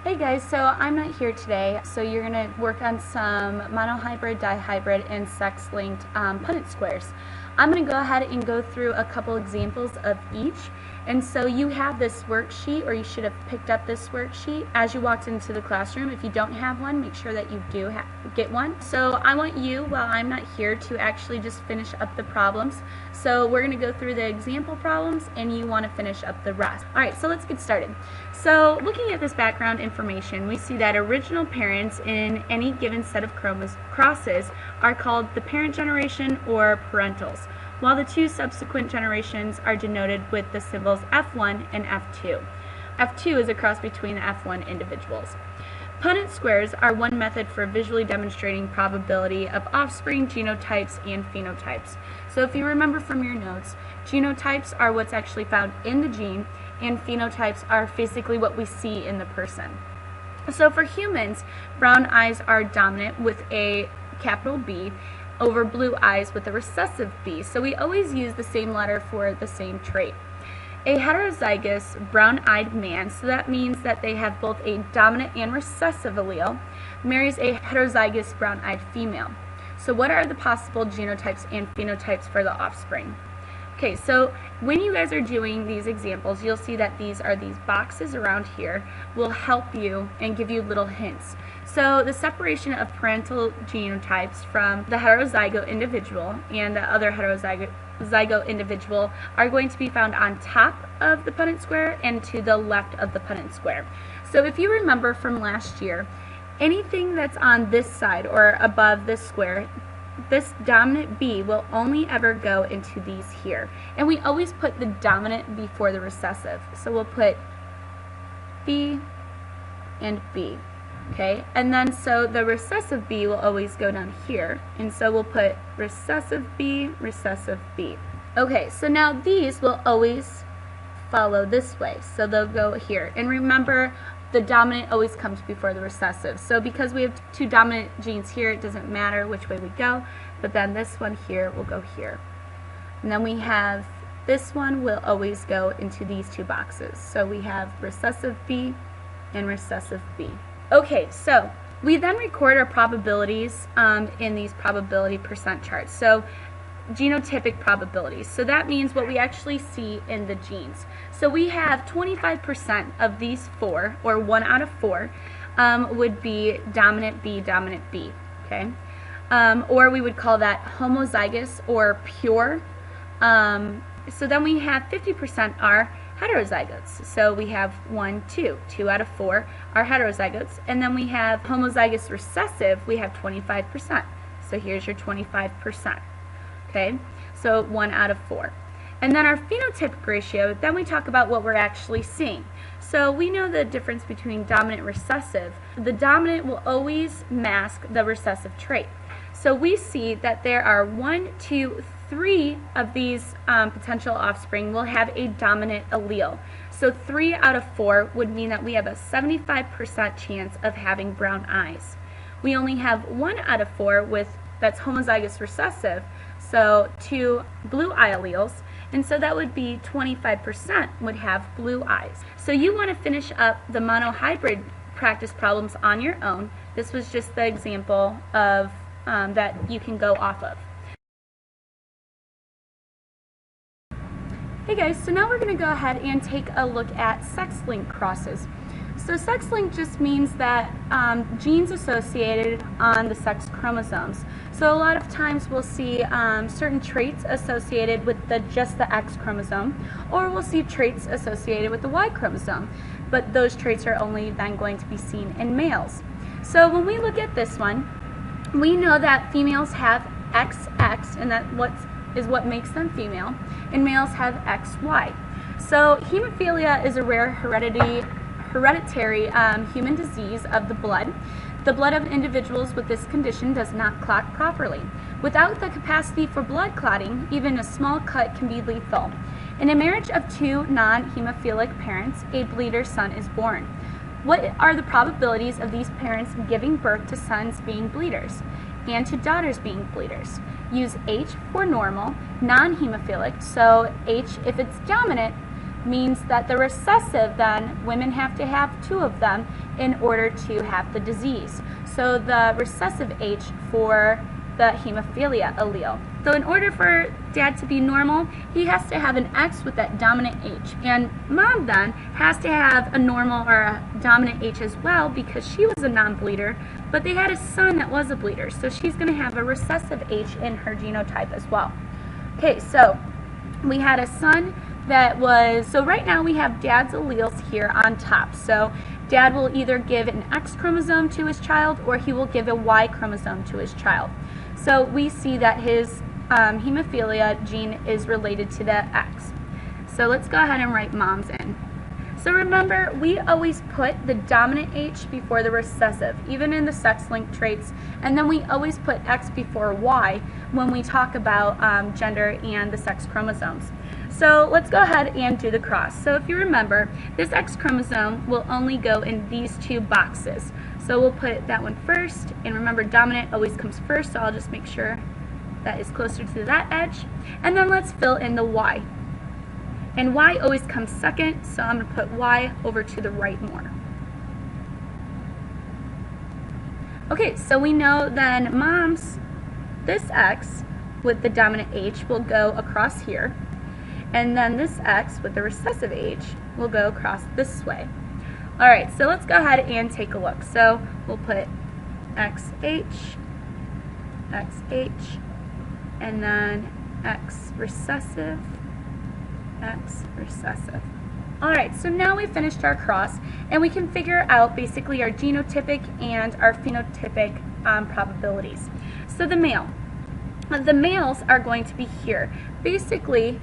Hey guys, so I'm not here today, so you're going to work on some monohybrid, dihybrid, and sex-linked Punnett squares. I'm going to go ahead and go through a couple examples of each. And so you have this worksheet, or you should have picked up this worksheet as you walked into the classroom. If you don't have one, make sure that you do get one. So I want you, while I'm not here, to actually just finish up the problems. So we're going to go through the example problems, and you want to finish up the rest. Alright, so let's get started. So looking at this background information, we see that original parents in any given set of crosses are called the parent generation or parentals, while the two subsequent generations are denoted with the symbols F1 and F2. F2 is a cross between the F1 individuals. Punnett squares are one method for visually demonstrating probability of offspring, genotypes, and phenotypes. So if you remember from your notes, genotypes are what's actually found in the gene, and phenotypes are physically what we see in the person. So for humans, brown eyes are dominant with a capital B over blue eyes with a recessive B. So we always use the same letter for the same trait. A heterozygous brown-eyed man, so that means that they have both a dominant and recessive allele, marries a heterozygous brown-eyed female. So what are the possible genotypes and phenotypes for the offspring? Okay, so when you guys are doing these examples, you'll see that these boxes around here will help you and give you little hints. So the separation of parental genotypes from the heterozygote individual and the other heterozygote individual are going to be found on top of the Punnett square and to the left of the Punnett square. So if you remember from last year, anything that's on this side or above this square, this dominant B will only ever go into these here. And we always put the dominant before the recessive. So we'll put B and B. Okay, and then so the recessive B will always go down here. And so we'll put recessive B, recessive B. Okay, so now these will always follow this way. So they'll go here. And remember, the dominant always comes before the recessive. So because we have two dominant genes here, it doesn't matter which way we go, but then this one here will go here. And then we have this one will always go into these two boxes. So we have recessive B and recessive B. Okay, so we then record our probabilities in these probability percent charts. So genotypic probabilities. So that means what we actually see in the genes. So we have 25% of these four, or 1 out of 4, would be dominant B, okay? Or we would call that homozygous or pure. So then we have 50% are heterozygotes. So we have 1, 2. 2 out of 4 are heterozygotes. And then we have homozygous recessive, we have 25%. So here's your 25%. Okay, so 1 out of 4. And then our phenotypic ratio, then we talk about what we're actually seeing. So we know the difference between dominant and recessive. The dominant will always mask the recessive trait. So we see that there are 1, 2, 3 of these potential offspring will have a dominant allele. So 3 out of 4 would mean that we have a 75% chance of having brown eyes. We only have 1 out of 4 that's homozygous recessive, so 2 blue eye alleles, and so that would be 25% would have blue eyes. So you want to finish up the monohybrid practice problems on your own. This was just the example of that you can go off of. Hey guys, so now we're going to go ahead and take a look at sex-linked crosses. So sex-linked just means that genes associated on the sex chromosomes. So a lot of times we'll see certain traits associated with just the X chromosome, or we'll see traits associated with the Y chromosome. But those traits are only then going to be seen in males. So when we look at this one, we know that females have XX, and that is what makes them female, and males have XY. So hemophilia is a rare hereditary human disease of the blood. The blood of individuals with this condition does not clot properly. Without the capacity for blood clotting, even a small cut can be lethal. In a marriage of 2 non-hemophilic parents, a bleeder son is born. What are the probabilities of these parents giving birth to sons being bleeders and to daughters being bleeders? Use H for normal, non-hemophilic, so H if it's dominant, means that the recessive, then women have to have 2 of them in order to have the disease. So the recessive H for the hemophilia allele. So in order for dad to be normal, he has to have an X with that dominant H. And mom then has to have a normal or a dominant H as well because she was a non-bleeder, but they had a son that was a bleeder. So she's going to have a recessive H in her genotype as well. Okay, so we had a son that was, so right now we have dad's alleles here on top. So dad will either give an X chromosome to his child or he will give a Y chromosome to his child. So we see that his hemophilia gene is related to the X. So let's go ahead and write mom's in. So remember, we always put the dominant H before the recessive, even in the sex-linked traits, and then we always put X before Y when we talk about gender and the sex chromosomes. So let's go ahead and do the cross. So if you remember, this X chromosome will only go in these 2 boxes. So we'll put that one first, and remember dominant always comes first, so I'll just make sure that is closer to that edge. And then let's fill in the Y. And Y always comes second, so I'm going to put Y over to the right more. Okay, so we know then mom's, this X with the dominant H will go across here. And then this X with the recessive H will go across this way. Alright, so let's go ahead and take a look. So we'll put XH, XH, and then X recessive, X recessive. Alright, so now we've finished our cross, and we can figure out basically our genotypic and our phenotypic probabilities. So the males are going to be here. Basically,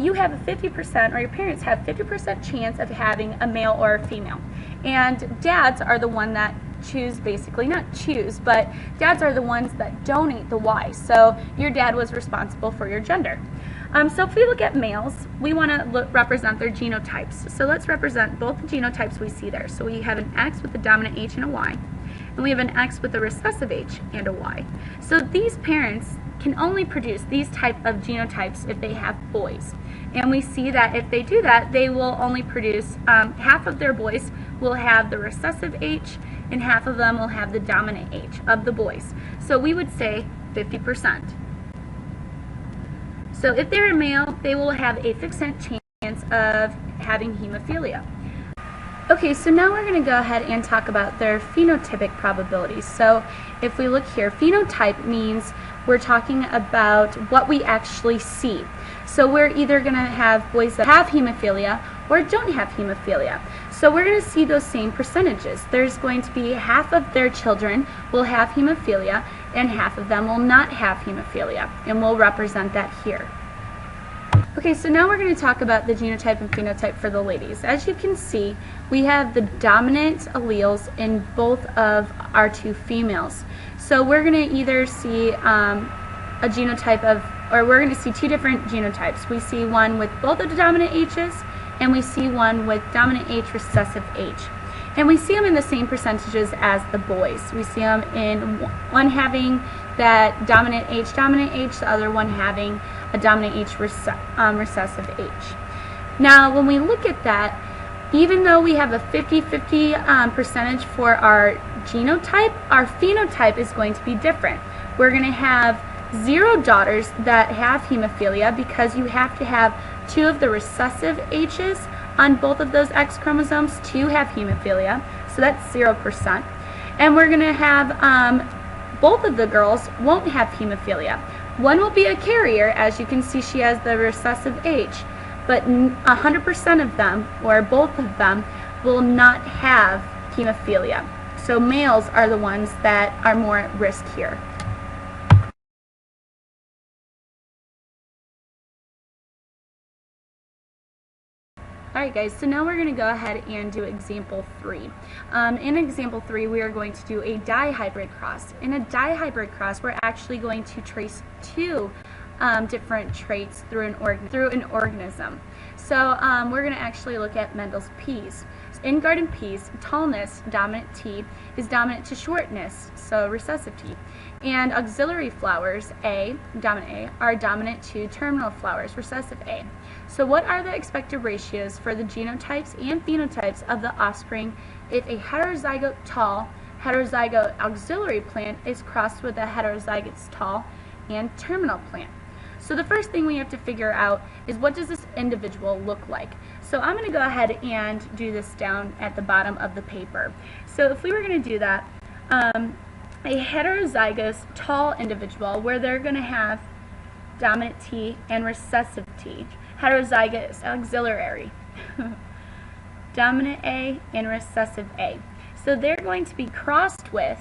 you have a 50%, or your parents have 50% chance of having a male or a female. And dads are the one that choose, basically, not choose, but dads are the ones that donate the Y. So your dad was responsible for your gender. So if we look at males, we want to represent their genotypes. So let's represent both the genotypes we see there. So we have an X with a dominant H and a Y, and we have an X with a recessive H and a Y. So these parents can only produce these type of genotypes if they have boys. And we see that if they do that, they will only produce, half of their boys will have the recessive H, and half of them will have the dominant H of the boys. So we would say 50%. So if they're a male, they will have a 50% chance of having hemophilia. Okay, so now we're going to go ahead and talk about their phenotypic probabilities. So if we look here, phenotype means we're talking about what we actually see. So we're either going to have boys that have hemophilia or don't have hemophilia. So we're going to see those same percentages. There's going to be half of their children will have hemophilia and half of them will not have hemophilia, and we'll represent that here. Okay, so now we're going to talk about the genotype and phenotype for the ladies. As you can see, we have the dominant alleles in both of our 2 females. So we're going to either see a genotype of, or we're going to see 2 different genotypes. We see one with both of the dominant H's, and we see one with dominant H, recessive H. And we see them in the same percentages as the boys. We see them in one having that dominant H, the other one having a dominant H, recessive H. Now, when we look at that, even though we have a 50-50 percentage for our genotype, our phenotype is going to be different. We're going to have 0 daughters that have hemophilia because you have to have 2 of the recessive H's on both of those X chromosomes to have hemophilia, so that's 0%. And we're going to have both of the girls won't have hemophilia. One will be a carrier, as you can see she has the recessive H, but 100% of them, or both of them, will not have hemophilia. So males are the ones that are more at risk here. Alright guys, so now we're going to go ahead and do example 3. In example 3, we are going to do a dihybrid cross. In a dihybrid cross, we're actually going to trace 2 different traits through an organism. So we're going to actually look at Mendel's P's. In garden peas, tallness, dominant T, is dominant to shortness, so recessive T. And auxiliary flowers, A, dominant A, are dominant to terminal flowers, recessive A. So what are the expected ratios for the genotypes and phenotypes of the offspring if a heterozygote tall, heterozygote auxiliary plant is crossed with a heterozygote tall and terminal plant? So the first thing we have to figure out is, what does this individual look like? So I'm going to go ahead and do this down at the bottom of the paper. So if we were going to do that, a heterozygous tall individual, where they're going to have dominant T and recessive T. Heterozygous auxiliary, dominant A and recessive A. So they're going to be crossed with,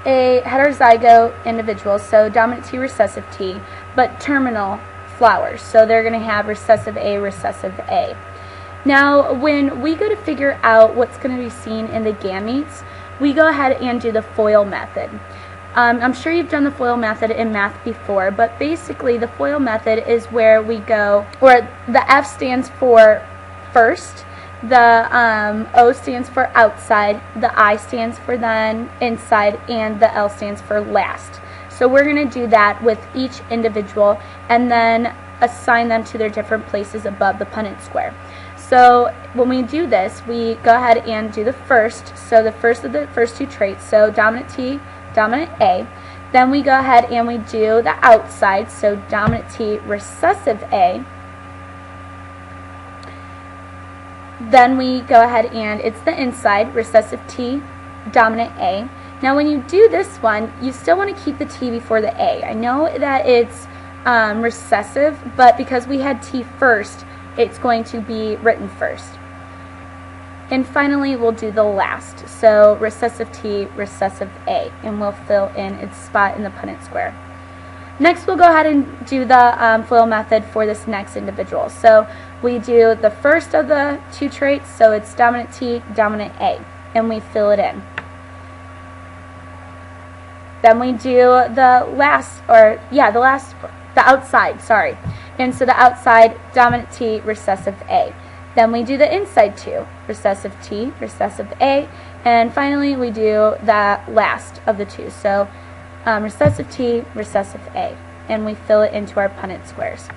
a heterozygote individual, so dominant T, recessive T, but terminal flowers. So they're going to have recessive A, recessive A. Now, when we go to figure out what's going to be seen in the gametes, we go ahead and do the FOIL method. I'm sure you've done the FOIL method in math before, but basically the FOIL method is where we go, where the F stands for first, the O stands for outside, the I stands for then inside, and the L stands for last. So we're going to do that with each individual and then assign them to their different places above the Punnett square. So when we do this, we go ahead and do the first, so the first of the first two traits, so dominant T, dominant A. Then we go ahead and we do the outside, so dominant T, recessive A. Then we go ahead and it's the inside, recessive T, dominant A. Now when you do this one, you still want to keep the T before the A. I know that it's recessive, but because we had T first, it's going to be written first. And finally, we'll do the last. So recessive T, recessive A, and we'll fill in its spot in the Punnett square. Next, we'll go ahead and do the FOIL method for this next individual. So we do the first of the two traits, so it's dominant T, dominant A, and we fill it in. Then we do the outside, sorry. And so the outside, dominant T, recessive A. Then we do the inside two, recessive T, recessive A, and finally we do the last of the two, so recessive T, recessive A, and we fill it into our Punnett squares.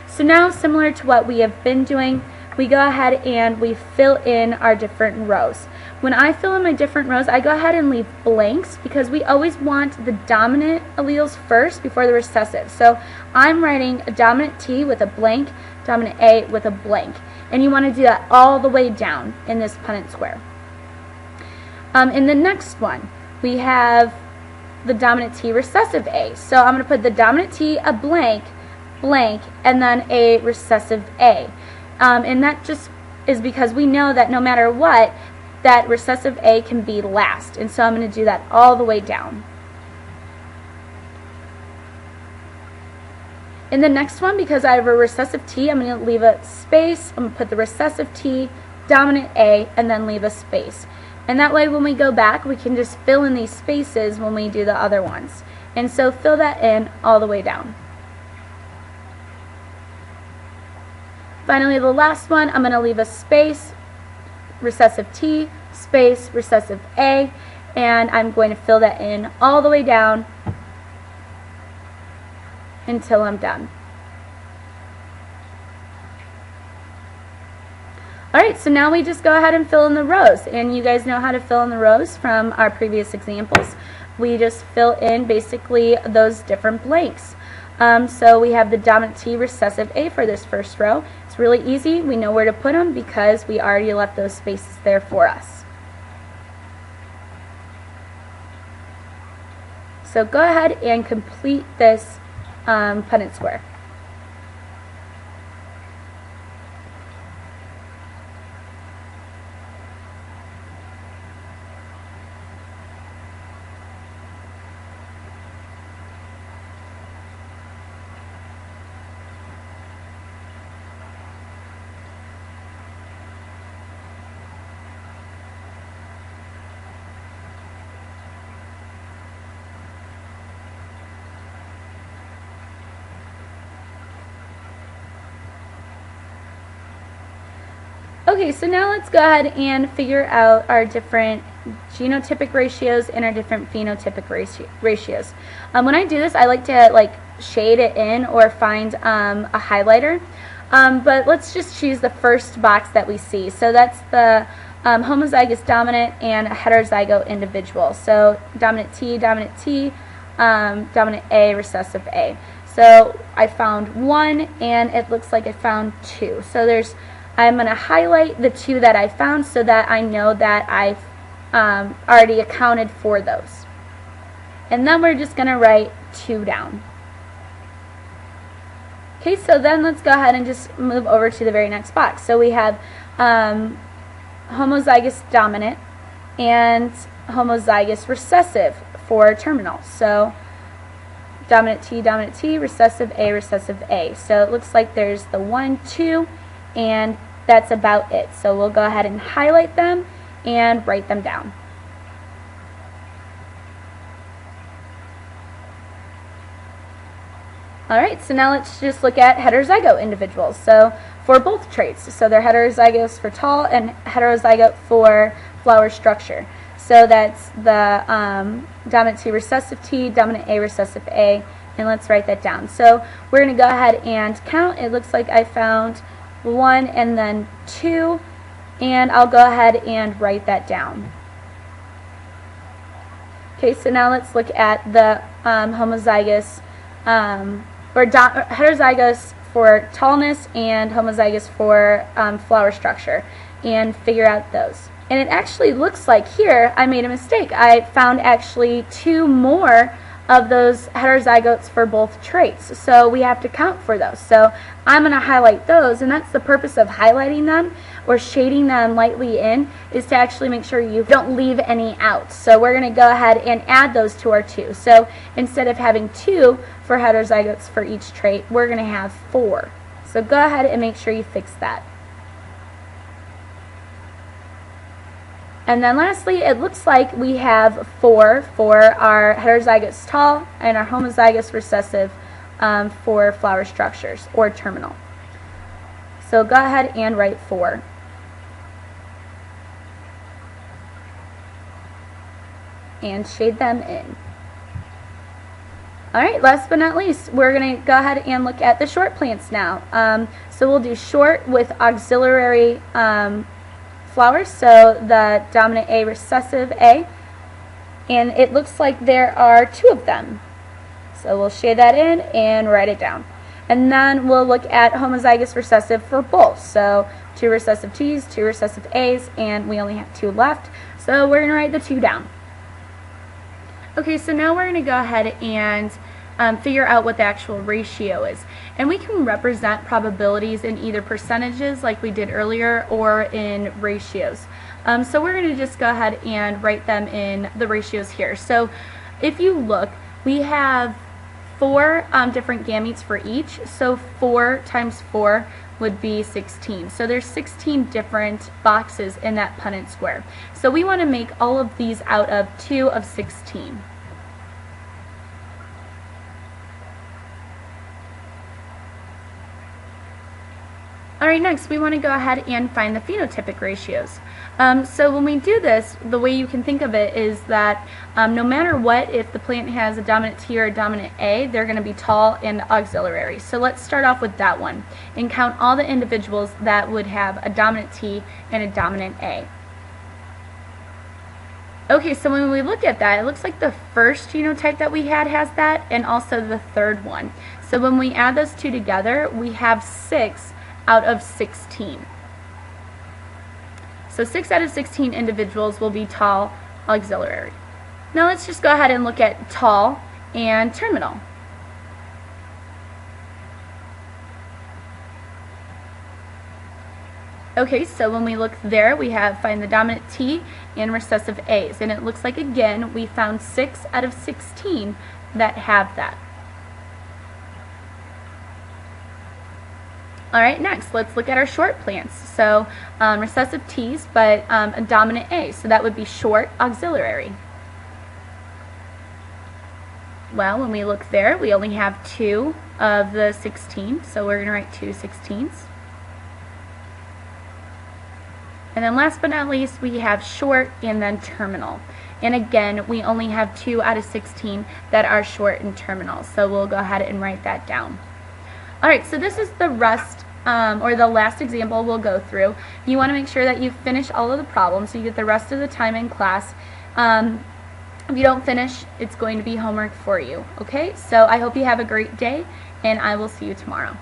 So now, similar to what we have been doing, we go ahead and we fill in our different rows. When I fill in my different rows, I go ahead and leave blanks because we always want the dominant alleles first before the recessive. So I'm writing a dominant T with a blank, dominant A with a blank. And you want to do that all the way down in this Punnett square. In the next one, we have the dominant T, recessive A. So I'm going to put the dominant T, a blank, blank, and then a recessive A. And that just is because we know that no matter what, that recessive A can be last. And so I'm going to do that all the way down. In the next one, because I have a recessive T, I'm going to leave a space. I'm going to put the recessive T, dominant A, and then leave a space. And that way when we go back, we can just fill in these spaces when we do the other ones. And so fill that in all the way down. Finally, the last one, I'm going to leave a space, recessive T, space, recessive A, and I'm going to fill that in all the way down until I'm done. Alright, so now we just go ahead and fill in the rows, and you guys know how to fill in the rows from our previous examples. We just fill in basically those different blanks. So we have the dominant T, recessive A for this first row. It's really easy. We know where to put them because we already left those spaces there for us. So go ahead and complete this Punnett square. Okay, so now let's go ahead and figure out our different genotypic ratios and our different phenotypic ratios. When I do this, I like to shade it in or find a highlighter. But let's just choose the first box that we see. So that's the homozygous dominant and heterozygote individual. So dominant T, dominant A, recessive A. So I found 1, and it looks like I found 2. So I'm going to highlight the 2 that I found so that I know that I've already accounted for those. And then we're just going to write 2 down. Okay, so then let's go ahead and just move over to the very next box. So we have homozygous dominant and homozygous recessive for terminal. So dominant T, recessive A. So it looks like there's the 1, 2, and that's about it. So we'll go ahead and highlight them and write them down. Alright, so now let's just look at heterozygote individuals. So for both traits, so they're heterozygous for tall and heterozygote for flower structure. So that's the dominant T, dominant A, recessive A, and let's write that down. So we're going to go ahead and count. It looks like I found 1 and then 2, and I'll go ahead and write that down. Okay, so now let's look at the homozygous or heterozygous for tallness and homozygous for flower structure, and figure out those. And it actually looks like here I made a mistake. I found actually 2 more of those heterozygotes for both traits. So we have to count for those. So I'm going to highlight those, and that's the purpose of highlighting them or shading them lightly in, is to actually make sure you don't leave any out. So we're going to go ahead and add those to our 2. So instead of having 2 for heterozygotes for each trait, we're going to have 4. So go ahead and make sure you fix that. And then lastly, it looks like we have 4 for our heterozygous tall and our homozygous recessive for flower structures or terminal. So go ahead and write 4. And shade them in. Alright, last but not least, we're going to go ahead and look at the short plants now. So we'll do short with auxiliary flowers, so the dominant A, recessive A, and it looks like there are 2 of them. So we'll shade that in and write it down. And then we'll look at homozygous recessive for both. So 2 recessive T's, 2 recessive A's, and we only have 2 left. So we're going to write the 2 down. Okay, so now we're going to go ahead and figure out what the actual ratio is. And we can represent probabilities in either percentages like we did earlier or in ratios. So we're going to just go ahead and write them in the ratios here. So if you look, we have 4 different gametes for each. So 4 times 4 would be 16. So there's 16 different boxes in that Punnett square. So we want to make all of these out of 2 of 16. Alright, next we want to go ahead and find the phenotypic ratios. So when we do this, the way you can think of it is that no matter what, if the plant has a dominant T or a dominant A, they're going to be tall and auxiliary. So let's start off with that one and count all the individuals that would have a dominant T and a dominant A. Okay, so when we look at that, it looks like the first genotype that we had has that, and also the third one. So when we add those 2 together, we have 6 out of 16. So 6 out of 16 individuals will be tall auxiliary. Now let's just go ahead and look at tall and terminal. Okay, so when we look there, we have find the dominant T and recessive A's, and it looks like again we found 6 out of 16 that have that. Alright, next let's look at our short plants. So recessive T's, but a dominant A, so that would be short auxiliary. Well, when we look there, we only have 2 of the 16, so we're going to write 2 16s. And then last but not least, we have short and then terminal. And again, we only have 2 out of 16 that are short and terminal. So we'll go ahead and write that down. Alright, so this is the rest, or the last example we'll go through. You want to make sure that you finish all of the problems so you get the rest of the time in class. If you don't finish, it's going to be homework for you. Okay, so I hope you have a great day, and I will see you tomorrow.